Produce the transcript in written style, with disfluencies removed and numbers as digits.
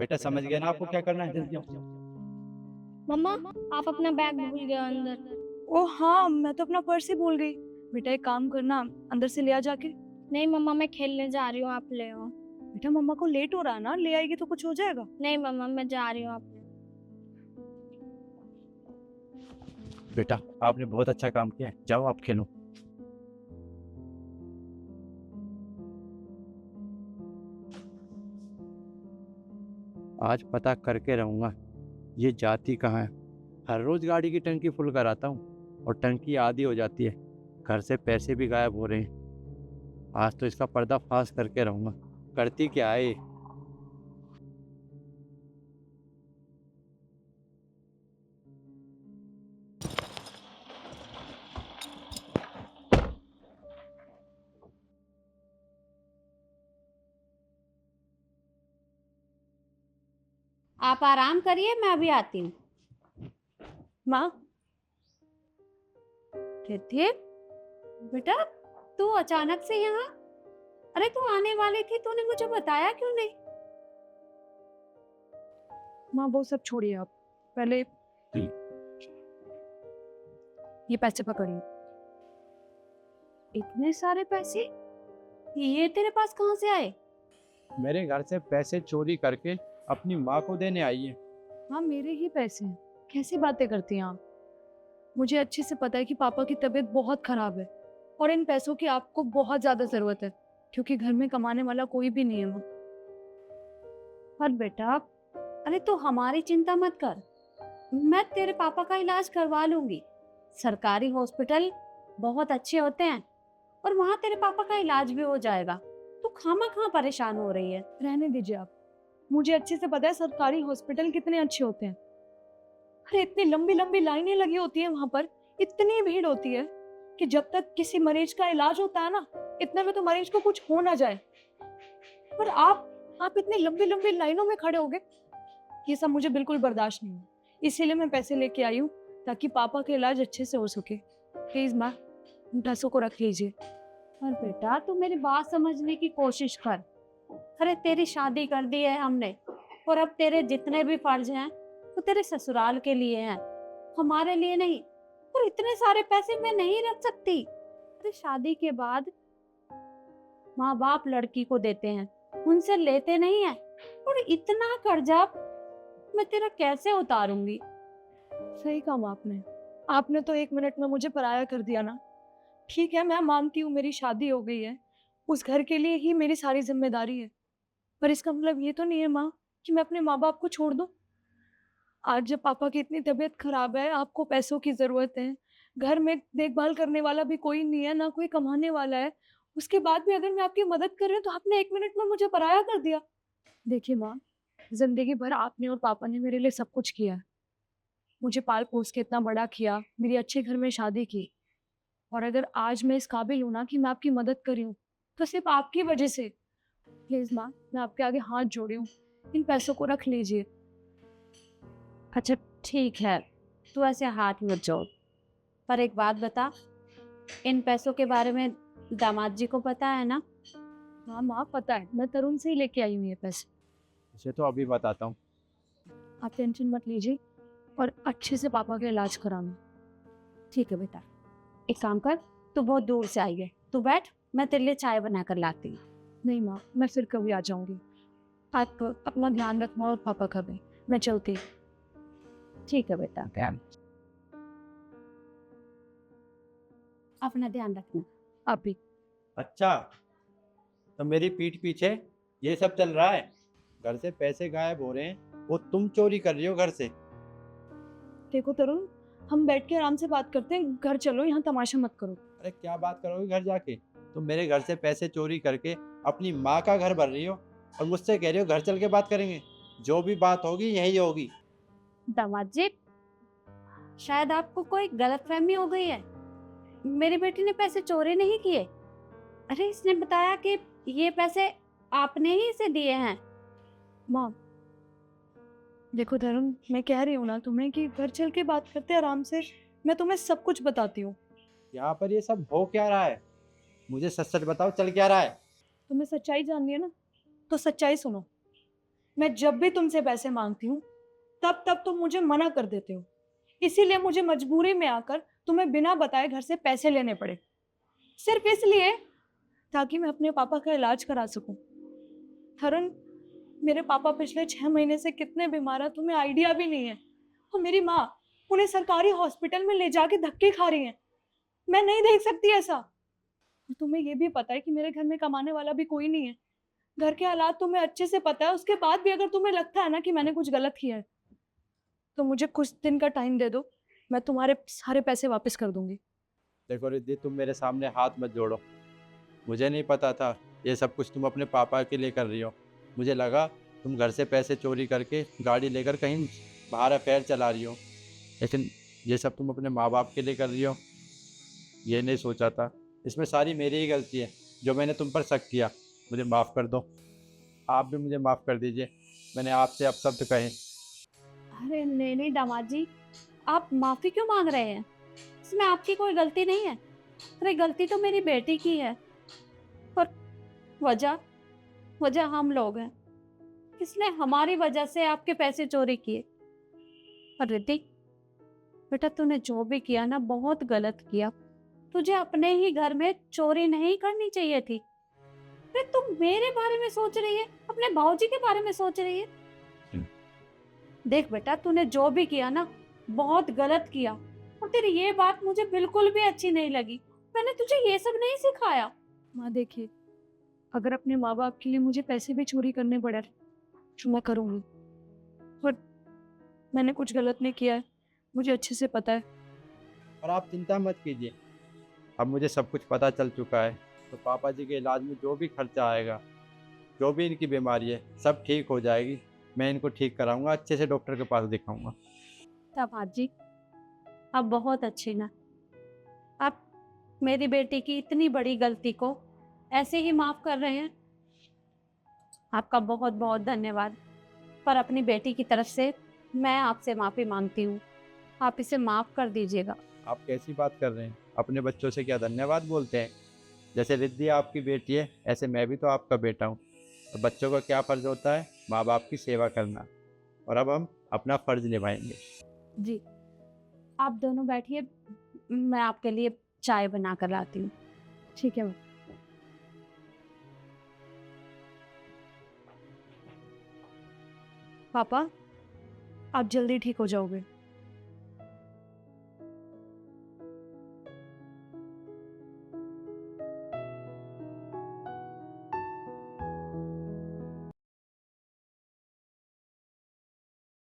बेटा समझ गया ना आपको क्या करना है, जल्दी आओ। मम्मा, आप अपना बैग भूल गए हो अंदर। ओ हाँ, मैं तो अपना पर्स ही भूल गई। बेटा एक काम करना, अंदर से ले आ जाके। नहीं मम्मा, मैं खेलने जा रही हूँ, आप ले आओ। बेटा मम्मा को लेट हो रहा है ना, ले आएगी तो कुछ हो जाएगा। नहीं मम्मा, मैं जा रही हूँ, आप ले आओ। बेटा आपने बहुत अच्छा काम किया है, जाओ आप खेलो। आज पता करके रहूंगा ये जाती कहाँ है। हर रोज गाड़ी की टंकी फुल कराता हूँ और टंकी आधी हो जाती है। घर से पैसे भी गायब हो रहे हैं। आज तो इसका पर्दाफाश करके रहूंगा, करती क्या है ये। आप आराम करिए, मैं अभी आती हूँ। माँ, रिद्धि, बेटा तू अचानक से यहाँ? अरे तू आने वाली थी, तूने मुझे बताया क्यों नहीं? माँ वो सब छोड़िए आप, पहले ये पैसे पकड़िए। इतने सारे पैसे ये तेरे पास कहाँ से आए? मेरे घर से पैसे चोरी करके अपनी माँ को देने आई है। हाँ मेरे ही पैसे हैं, कैसी बातें करती हैं आप? मुझे अच्छे से पता है कि पापा की तबीयत बहुत खराब है और इन पैसों की आपको बहुत ज्यादा जरूरत है, क्योंकि घर में कमाने वाला कोई भी नहीं है माँ। पर बेटा, अरे तू हमारी चिंता मत कर, मैं तेरे पापा का इलाज करवा लूंगी। सरकारी हॉस्पिटल बहुत अच्छे होते हैं और वहां तेरे पापा का इलाज भी हो जाएगा। तू खामा परेशान हो रही है। रहने दीजिए आप, मुझे अच्छे से पता है सरकारी हॉस्पिटल कितने अच्छे होते हैं। अरे इतनी लंबी लंबी लाइनें लगी होती है वहां पर, इतनी भीड़ होती है कि जब तक किसी मरीज का इलाज होता है ना, इतने में तो मरीज को कुछ हो ना जाए। पर आप इतनी लंबी लंबी लाइनों में खड़े हो गए, ये सब मुझे बिल्कुल बर्दाश्त नहीं है। इसीलिए मैं पैसे लेके आई हूँ ताकि पापा का इलाज अच्छे से हो सके। प्लीज माँ, इन पैसों को रख लीजिए। पर बेटा तू मेरी बात समझने की कोशिश कर। अरे तेरी शादी कर दी है हमने, और अब तेरे जितने भी फर्ज हैं वो तेरे ससुराल के लिए हैं, हमारे लिए नहीं। और इतने सारे पैसे मैं नहीं रख सकती। अरे शादी के बाद माँ बाप लड़की को देते हैं, उनसे लेते नहीं है। और इतना कर्जा मैं तेरा कैसे उतारूंगी? सही कहा आपने तो 1 मिनट में मुझे पराया कर दिया ना। ठीक है, मैं मानती हूँ मेरी शादी हो गई है, उस घर के लिए ही मेरी सारी जिम्मेदारी है, पर इसका मतलब ये तो नहीं है माँ कि मैं अपने माँ बाप को छोड़ दूँ। आज जब पापा की इतनी तबीयत खराब है, आपको पैसों की जरूरत है, घर में देखभाल करने वाला भी कोई नहीं है, ना कोई कमाने वाला है, उसके बाद भी अगर मैं आपकी मदद कर रही हूँ तो आपने 1 मिनट में मुझे पराया कर दिया। देखिए माँ, जिंदगी भर आपने और पापा ने मेरे लिए सब कुछ किया, मुझे पाल पोस के इतना बड़ा किया, मेरी अच्छे घर में शादी की, और अगर आज मैं इस काबिल हूँ ना कि मैं आपकी मदद कर रही हूँ तो सिर्फ आपकी वजह से। प्लीज माँ, मैं आपके आगे हाथ जोड़ी हूँ, इन पैसों को रख लीजिए। अच्छा ठीक है, तू ऐसे हाथ मत जोड़। पर एक बात बता, इन पैसों के बारे में दामाद जी को पता है ना? हाँ माँ पता है, मैं तरुण से ही लेके आई हूँ ये पैसे। इसे तो अभी बताता हूँ। आप टेंशन मत लीजिए और अच्छे से पापा का इलाज कराना। ठीक है बेटा, एक काम कर, तू बहुत दूर से आई है, तू बैठ, मैं तेरे लिए चाय बना कर लाती हूँ। नहीं माँ, मैं फिर कभी आ जाऊंगी। आप अपना ध्यान रखना और पापा का भी। मैं चलती। ठीक है बेटा, अपना ध्यान रखना। आप भी। अच्छा, तो मेरी पीठ पीछे ये सब चल रहा है? घर से पैसे गायब हो रहे हैं, वो तुम चोरी कर रही हो घर से। देखो तरुण, हम बैठ के आराम से बात करते हैं, घर चलो, यहाँ तमाशा मत करो। अरे क्या बात करोगे घर जाके? तुम मेरे घर से पैसे चोरी करके अपनी माँ का घर भर रही हो और मुझसे कह रही हो घर चल के बात करेंगे। जो भी बात होगी यही होगी। दामाद जी, शायद आपको कोई गलतफहमी हो गई है। मेरी बेटी ने पैसे चोरी नहीं किए। अरे इसने बताया कि ये पैसे आपने ही इसे दिए हैं। माँ देखो तरुण, मैं कह रही हूँ ना तुम्हें कि घर चल के बात करते हैं आराम से, मैं तुम्हें सब कुछ बताती हूँ। यहाँ पर ये सब हो क्या रहा है? मुझे सच सच बताओ, चल क्या रहा है? तुम्हें सच्चाई जाननी है ना, तो सच्चाई सुनो। मैं जब भी तुमसे पैसे मांगती हूँ तब तब तुम मुझे मना कर देते हो, इसीलिए मुझे मजबूरी में आकर तुम्हें बिना बताए घर से पैसे लेने पड़े, सिर्फ इसलिए ताकि मैं अपने पापा का इलाज करा सकूं। तरुण, मेरे पापा पिछले 6 महीने से कितने बीमार हैं तुम्हें आइडिया भी नहीं है। और मेरी माँ उन्हें सरकारी हॉस्पिटल में ले जाके धक्के खा रही हैं। मैं नहीं देख सकती ऐसा। और तुम्हें ये भी पता है कि मेरे घर में कमाने वाला भी कोई नहीं है। घर के हालात तुम्हें अच्छे से पता है, उसके बाद भी अगर तुम्हें लगता है ना कि मैंने कुछ गलत किया है तो मुझे कुछ दिन का टाइम दे दो, मैं तुम्हारे सारे पैसे वापस कर दूंगी। देखो रिद्धि, तुम मेरे सामने हाथ मत जोड़ो। मुझे नहीं पता था ये सब कुछ तुम अपने पापा के लिए कर रही हो। मुझे लगा तुम घर से पैसे चोरी करके गाड़ी लेकर कहीं बाहर अफेयर चला रही हो, लेकिन ये सब तुम अपने माँ बाप के लिए कर रही हो, ये नहीं सोचा था। इसमें सारी मेरी ही गलती है जो मैंने तुम पर शक किया। मुझे माफ़ कर दो। आप भी मुझे माफ़ कर दीजिए, मैंने आपसे अपशब्द कहे। अरे नहीं नहीं दामाद जी, आप माफी क्यों मांग रहे हैं? इसमें आपकी कोई गलती नहीं है। अरे गलती तो मेरी बेटी की है, और वजह वजह हम लोग हैं। इसने हमारी वजह से आपके पैसे चोरी किए। और रिद्धि बेटा, तूने जो भी किया ना बहुत गलत किया। तुझे अपने ही घर में चोरी नहीं करनी चाहिए थी। अरे तुम मेरे बारे में सोच रही है, अपने भाऊजी के बारे में सोच रही है। देख बेटा, तूने जो भी किया ना बहुत गलत किया, और तेरी ये बात मुझे बिल्कुल भी अच्छी नहीं लगी। मैंने तुझे ये सब नहीं सिखाया। माँ देखिए, अगर अपने माँ बाप के लिए मुझे पैसे भी चोरी करने पड़े तो मैं करूँगी, पर मैंने कुछ गलत नहीं किया है, मुझे अच्छे से पता है। और आप चिंता मत कीजिए, अब मुझे सब कुछ पता चल चुका है। तो पापा जी के इलाज में जो भी खर्चा आएगा, जो भी इनकी बीमारी है, सब ठीक हो जाएगी। मैं इनको ठीक कराऊंगा, अच्छे से डॉक्टर के पास दिखाऊंगा। दामाद जी, आप बहुत अच्छे ना। आप मेरी बेटी की इतनी बड़ी गलती को ऐसे ही माफ कर रहे हैं। आपका बहुत बहुत धन्यवाद। पर अपनी बेटी की तरफ से मैं आपसे माफी मांगती हूँ। आप इसे माफ कर दीजिएगा। आप कैसी बात कर रहे हैं? अपने बच्चों से क्या धन्यवाद बोलते हैं? जैसे रिद्धि आपकी बेटी है, ऐसे मैं भी तो आपका बेटा हूँ। तो बच्चों का क्या फ़र्ज़ होता है? माँ बाप की सेवा करना। और अब हम अपना फ़र्ज़ निभाएंगे। जी, आप दोनों बैठिए, मैं आपके लिए चाय बना कर लाती हूँ। ठीक है माँ। पापा, आप जल्दी ठीक हो जाओगे।